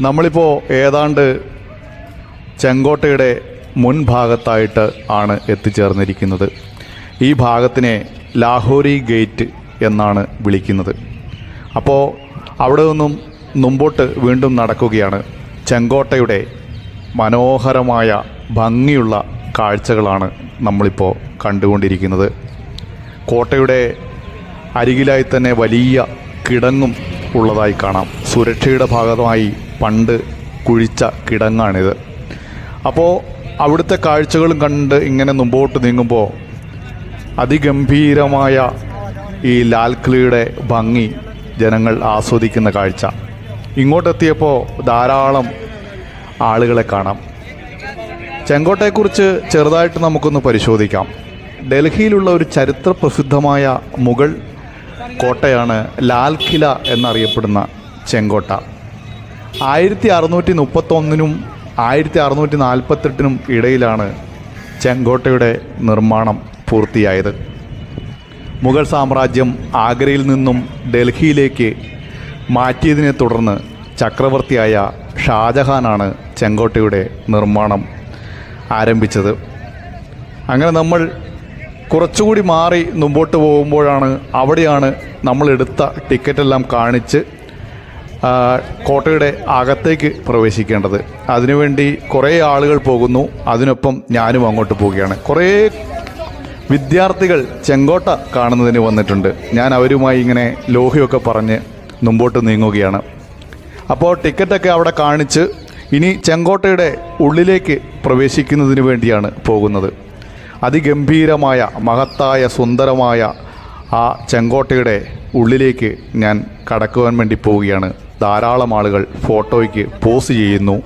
നമ്മളിപ്പോൾ ഏതാണ്ട് ചെങ്കോട്ടയുടെ മുൻഭാഗത്തായിട്ട് ആണ് എത്തിച്ചേർന്നിരിക്കുന്നത്. ഈ ഭാഗത്തിനെ ലാഹോരി ഗേറ്റ് എന്നാണ് വിളിക്കുന്നത്. അപ്പോൾ അവിടെ നിന്നും മുമ്പോട്ട് വീണ്ടും നടക്കുകയാണ്. ചെങ്കോട്ടയുടെ മനോഹരമായ ഭംഗിയുള്ള കാഴ്ചകളാണ് നമ്മളിപ്പോൾ കണ്ടുകൊണ്ടിരിക്കുന്നത്. കോട്ടയുടെ അരികിലായി തന്നെ വലിയ കിടങ്ങും ഉള്ളതായി കാണാം. സുരക്ഷയുടെ ഭാഗമായി പണ്ട് കുഴിച്ച കിടങ്ങാണിത്. അപ്പോൾ അവിടുത്തെ കാഴ്ചകളും കണ്ട് ഇങ്ങനെ മുമ്പോട്ട് നീങ്ങുമ്പോൾ അതിഗംഭീരമായ ഈ ലാൽ കിലയുടെ ഭംഗി ജനങ്ങൾ ആസ്വദിക്കുന്ന കാഴ്ച. ഇങ്ങോട്ടെത്തിയപ്പോൾ ധാരാളം ആളുകളെ കാണാം. ചെങ്കോട്ടയെക്കുറിച്ച് ചെറുതായിട്ട് നമുക്കൊന്ന് പരിശോധിക്കാം. ഡൽഹിയിലുള്ള ഒരു ചരിത്ര പ്രസിദ്ധമായ മുഗൾ കോട്ടയാണ് ലാൽ കില എന്നറിയപ്പെടുന്ന ചെങ്കോട്ട. 1631 1648 ഇടയിലാണ് ചെങ്കോട്ടയുടെ നിർമ്മാണം പൂർത്തിയായത്. മുഗൾ സാമ്രാജ്യം ആഗ്രയിൽ നിന്നും ഡൽഹിയിലേക്ക് മാറ്റിയതിനെ തുടർന്ന് ചക്രവർത്തിയായ ഷാജഹാനാണ് ചെങ്കോട്ടയുടെ നിർമ്മാണം ആരംഭിച്ചത്. അങ്ങനെ നമ്മൾ കുറച്ചുകൂടി മാറി മുമ്പോട്ട് പോകുമ്പോഴാണ് അവിടെയാണ് നമ്മളെടുത്ത ടിക്കറ്റെല്ലാം കാണിച്ച് കോട്ടയുടെ അകത്തേക്ക് പ്രവേശിക്കേണ്ടത്. അതിനുവേണ്ടി കുറേ ആളുകൾ പോകുന്നു. അതിനൊപ്പം ഞാനും അങ്ങോട്ട് പോവുകയാണ്. കുറേ വിദ്യാർത്ഥികൾ ചെങ്കോട്ട കാണുന്നതിന് വന്നിട്ടുണ്ട്. ഞാൻ അവരുമായി ഇങ്ങനെ ലോഹ്യമൊക്കെ പറഞ്ഞ് മുമ്പോട്ട് നീങ്ങുകയാണ്. അപ്പോൾ ടിക്കറ്റൊക്കെ അവിടെ കാണിച്ച് ഇനി ചെങ്കോട്ടയുടെ ഉള്ളിലേക്ക് പ്രവേശിക്കുന്നതിന് വേണ്ടിയാണ് പോകുന്നത്. അതിഗംഭീരമായ മഹത്തായ സുന്ദരമായ ആ ചെങ്കോട്ടയുടെ ഉള്ളിലേക്ക് ഞാൻ കടക്കുവാൻ വേണ്ടി പോവുകയാണ്. ധാരാളം ആളുകൾ ഫോട്ടോയ്ക്ക് പോസ് ചെയ്യുന്നു.